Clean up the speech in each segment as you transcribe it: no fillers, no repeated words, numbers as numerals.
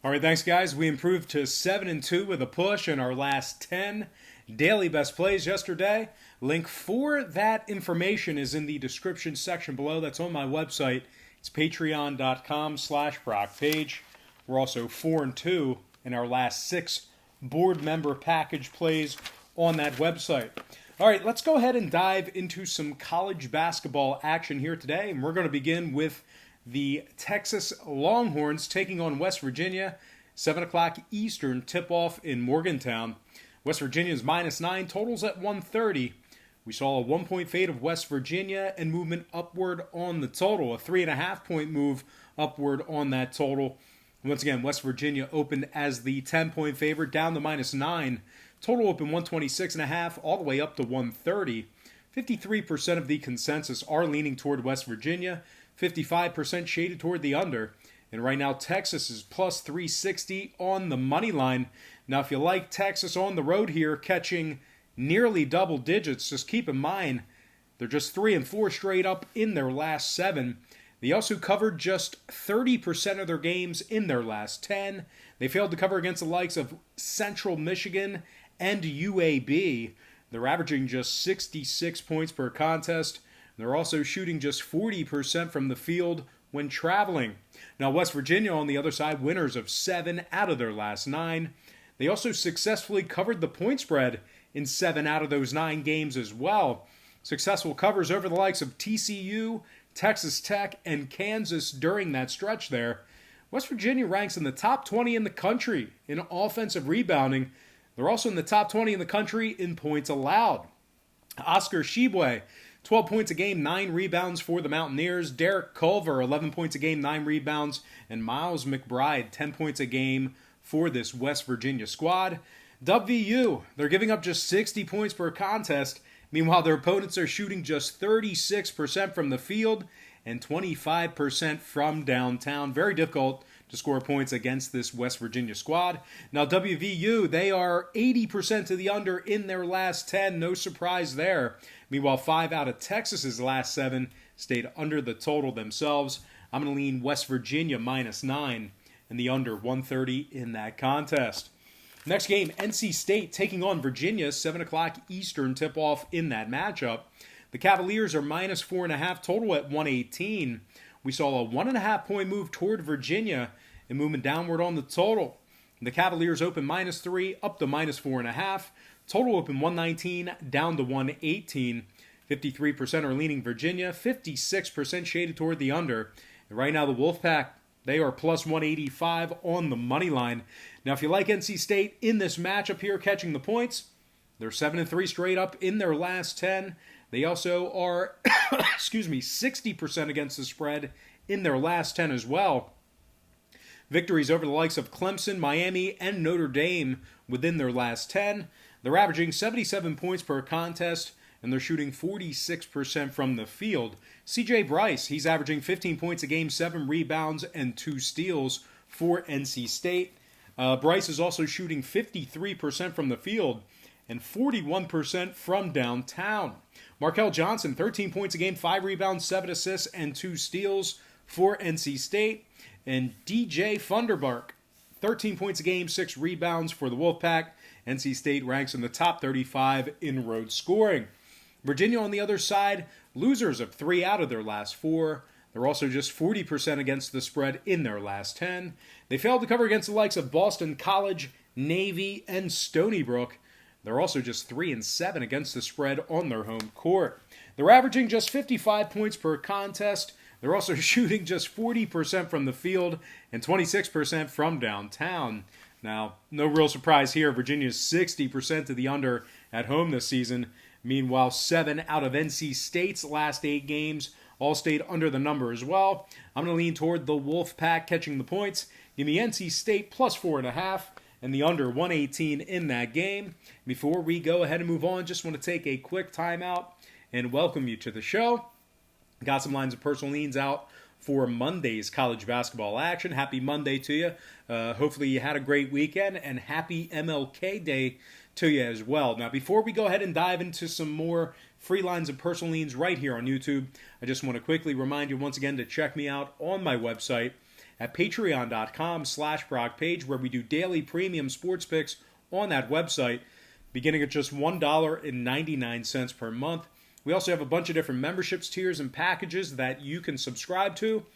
All right, thanks, guys. We improved to 7-2 with a push in our last 10 daily best plays yesterday. Link for that information is in the description section below. That's on my website. It's patreon.com/BrockPage. We're also 4-2 in our last 6 board member package plays on that website. All right, let's go ahead and dive into some college basketball action here today. And we're going to begin with the Texas Longhorns taking on West Virginia. 7 o'clock Eastern tip-off in Morgantown. West Virginia's -9, totals at 130. We saw a 1-point fade of West Virginia and movement upward on the total. A 3.5-point move upward on that total. Once again, West Virginia opened as the 10-point favorite, down to -9. Total open 126.5 all the way up to 130. 53% of the consensus are leaning toward West Virginia. 55% shaded toward the under. And right now, Texas is plus 360 on the money line. Now, if you like Texas on the road here, catching nearly double digits, just keep in mind, they're just 3-4 straight up in their last 7. They also covered just 30% of their games in their last 10. They failed to cover against the likes of Central Michigan and UAB. They're averaging just 66 points per contest. They're also shooting just 40% from the field when traveling. Now, West Virginia, on the other side, winners of 7 out of their last 9. They also successfully covered the point spread in 7 out of those 9 games as well. Successful covers over the likes of TCU, Texas Tech, and Kansas during that stretch there. West Virginia ranks in the top 20 in the country in offensive rebounding. They're also in the top 20 in the country in points allowed. Oscar Tshiebwe, 12 points a game, 9 rebounds for the Mountaineers. Derek Culver, 11 points a game, 9 rebounds. And Miles McBride, 10 points a game for this West Virginia squad. WVU, they're giving up just 60 points per contest. Meanwhile, their opponents are shooting just 36% from the field and 25% from downtown. Very difficult to score points against this West Virginia squad. Now, WVU, they are 80% to the under in their last 10. No surprise there. Meanwhile, 5 out of Texas's last 7 stayed under the total themselves. I'm going to lean West Virginia -9 and the under 130 in that contest. Next game, NC State taking on Virginia, 7 o'clock Eastern tip-off in that matchup. The Cavaliers are -4.5, total at 118. We saw a 1.5-point move toward Virginia and movement downward on the total. The Cavaliers open -3, up to -4.5. Total open 119, down to 118. 53% are leaning Virginia, 56% shaded toward the under. And right now, the Wolfpack, they are plus 185 on the money line. Now, if you like NC State in this matchup here, catching the points, they're 7-3 straight up in their last 10. They also are, 60% against the spread in their last 10 as well. Victories over the likes of Clemson, Miami, and Notre Dame within their last 10. They're averaging 77 points per contest, and they're shooting 46% from the field. CJ Bryce, he's averaging 15 points a game, 7 rebounds, and 2 steals for NC State. Bryce is also shooting 53% from the field and 41% from downtown. Markel Johnson, 13 points a game, 5 rebounds, 7 assists, and 2 steals for NC State. And DJ Funderburk, 13 points a game, 6 rebounds for the Wolfpack. NC State ranks in the top 35 in road scoring. Virginia, on the other side, losers of 3 out of their last 4. They're also just 40% against the spread in their last 10. They failed to cover against the likes of Boston College, Navy, and Stony Brook. They're also just 3-7 against the spread on their home court. They're averaging just 55 points per contest. They're also shooting just 40% from the field and 26% from downtown. Now, no real surprise here. Virginia's 60% to the under at home this season. Meanwhile, 7 out of NC State's last 8 games all stayed under the number as well. I'm going to lean toward the Wolfpack catching the points. Give me NC State plus 4.5 and the under 118 in that game. Before we go ahead and move on, just want to take a quick timeout and welcome you to the show. Got some lines of personal leans out for Monday's college basketball action. Happy Monday to you. Hopefully you had a great weekend, and happy MLK Day to you as well. Now, before we go ahead and dive into some more free lines of personal leans right here on YouTube, I just want to quickly remind you once again to check me out on my website at patreon.com/BrockPage, where we do daily premium sports picks on that website, beginning at just $1.99 per month. We also have a bunch of different memberships, tiers, and packages that you can subscribe to.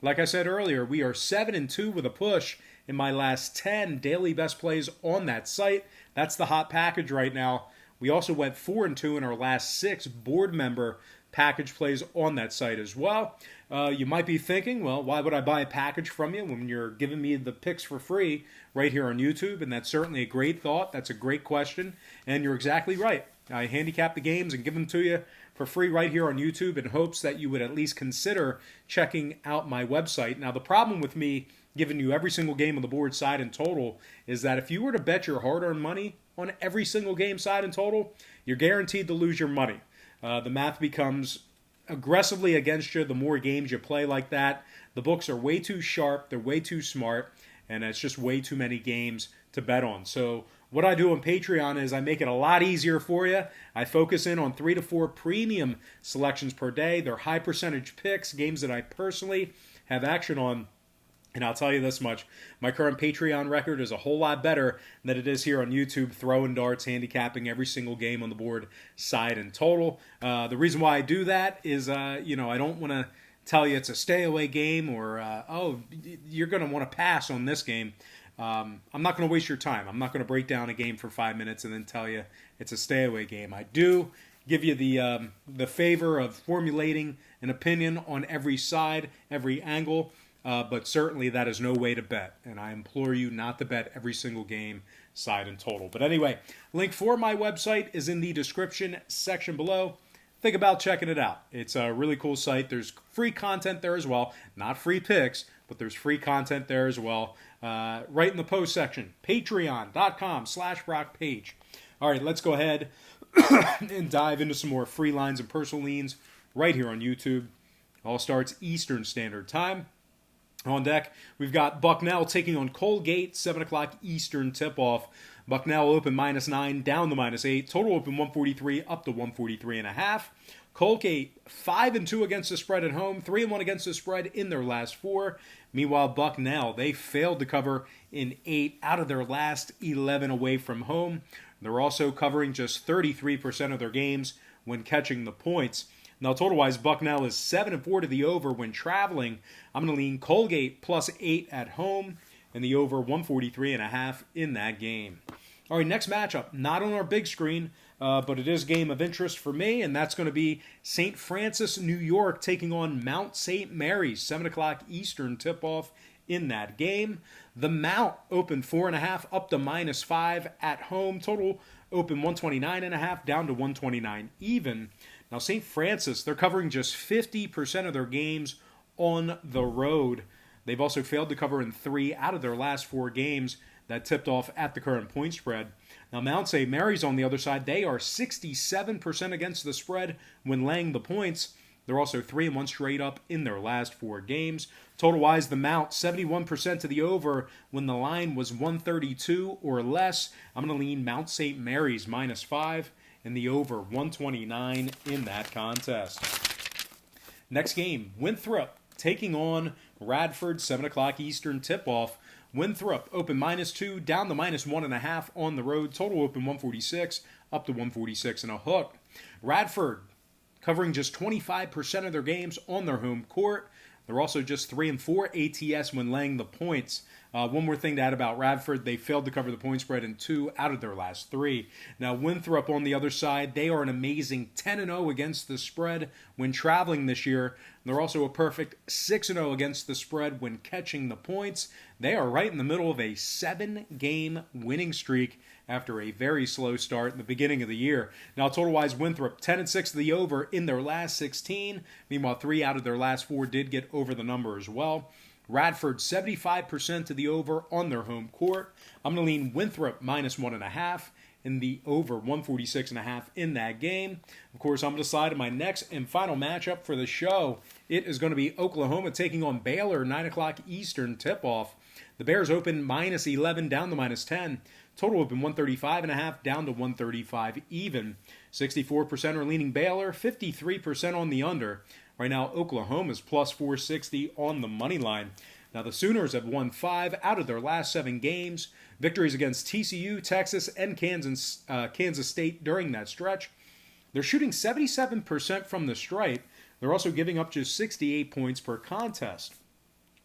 Like I said earlier, we are 7-2 with a push in my last 10 daily best plays on that site. That's the hot package right now. We also went 4-2 in our last 6 board member package plays on that site as well. You might be thinking, well, why would I buy a package from you when you're giving me the picks for free right here on YouTube? And that's certainly a great thought. That's a great question. And you're exactly right. I handicap the games and give them to you for free right here on YouTube in hopes that you would at least consider checking out my website. Now, the problem with me giving you every single game on the board, side and total, is that if you were to bet your hard-earned money on every single game, side and total, you're guaranteed to lose your money. The math becomes aggressively against you the more games you play like that. The books are way too sharp, they're way too smart, and it's just way too many games to bet on. So what I do on Patreon is I make it a lot easier for you. I focus in on 3 to 4 premium selections per day. They're high percentage picks, games that I personally have action on. And I'll tell you this much, my current Patreon record is a whole lot better than it is here on YouTube, throwing darts, handicapping every single game on the board, side and total. The reason why I do that is, I don't want to tell you it's a stay-away game or, you're going to want to pass on this game. I'm not going to waste your time. I'm not going to break down a game for 5 minutes and then tell you it's a stay-away game. I do give you the favor of formulating an opinion on every side, every angle. But certainly that is no way to bet, and I implore you not to bet every single game, side and total. But anyway, link for my website is in the description section below. Think about checking it out. It's a really cool site. There's free content there as well. Not free picks, but there's free content there as well. Right in the post section, patreon.com/BrockPage. All right, let's go ahead and dive into some more free lines and personal leans right here on YouTube. All starts Eastern Standard Time. On deck, we've got Bucknell taking on Colgate, 7 o'clock Eastern tip-off. Bucknell open -9, down to -8. Total open 143, up to 143.5. Colgate 5-2 against the spread at home, 3-1 against the spread in their last 4. Meanwhile, Bucknell, they failed to cover in 8 out of their last 11 away from home. They're also covering just 33% of their games when catching the points. Now, total-wise, Bucknell is 7-4 to the over when traveling. I'm going to lean Colgate +8 at home and the over 143.5 in that game. All right, next matchup, not on our big screen, but it is a game of interest for me, and that's going to be St. Francis, New York, taking on Mount St. Mary's, 7 o'clock Eastern tip-off in that game. The Mount opened 4.5 up to -5 at home. Total open 129.5 down to 129 even. Now, St. Francis, they're covering just 50% of their games on the road. They've also failed to cover in 3 out of their last 4 games that tipped off at the current point spread. Now, Mount St. Mary's on the other side, they are 67% against the spread when laying the points. They're also 3-1 straight up in their last 4 games. Total-wise, the Mount, 71% to the over when the line was 132 or less. I'm going to lean Mount St. Mary's -5. And the over 129 in that contest. Next game, Winthrop taking on Radford, 7 o'clock Eastern tip-off. Winthrop open -2, down to -1.5 on the road. Total open 146, up to 146 and a hook. Radford covering just 25% of their games on their home court. They're also just 3-4 ATS when laying the points. One more thing to add about Radford, they failed to cover the point spread in 2 out of their last 3. Now, Winthrop on the other side, they are an amazing 10-0 against the spread when traveling this year. They're also a perfect 6-0 against the spread when catching the points. They are right in the middle of a 7-game winning streak after a very slow start in the beginning of the year. Now, total-wise, Winthrop 10-6 to the over in their last 16. Meanwhile, 3 out of their last 4 did get over the number as well. Radford 75% to the over on their home court. I'm going to lean Winthrop -1.5 in the over 146.5 in that game. Of course, I'm going to decide on my next and final matchup for the show. It is going to be Oklahoma taking on Baylor, 9 o'clock Eastern tip-off. The Bears open -11 down to -10. Total open 135.5 down to 135 even. 64% are leaning Baylor, 53% on the under. Right now, Oklahoma's +460 on the money line. Now, the Sooners have won 5 out of their last 7 games. Victories against TCU, Texas, and Kansas State during that stretch. They're shooting 77% from the stripe. They're also giving up just 68 points per contest.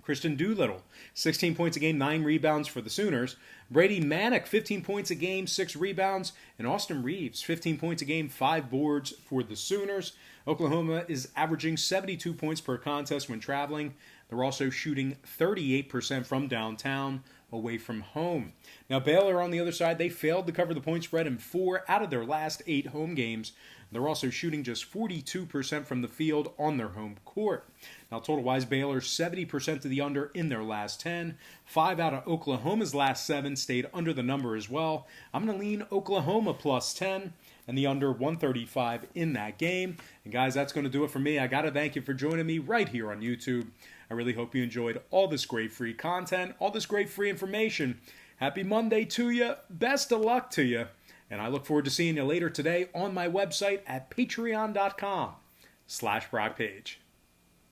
Christian Doolittle, 16 points a game, 9 rebounds for the Sooners. Brady Manick, 15 points a game, 6 rebounds. And Austin Reeves, 15 points a game, 5 boards for the Sooners. Oklahoma is averaging 72 points per contest when traveling. They're also shooting 38% from downtown, away from home. Now, Baylor on the other side, they failed to cover the point spread in 4 out of their last 8 home games. They're also shooting just 42% from the field on their home court. Now, total-wise, Baylor 70% to the under in their last 10. 5 out of Oklahoma's last 7 stayed under the number as well. I'm going to lean Oklahoma plus 10 and the under 135 in that game. And guys, that's going to do it for me. I got to thank you for joining me right here on YouTube. I really hope you enjoyed all this great free content, all this great free information. Happy Monday to you. Best of luck to you. And I look forward to seeing you later today on my website at patreon.com/BrockPage.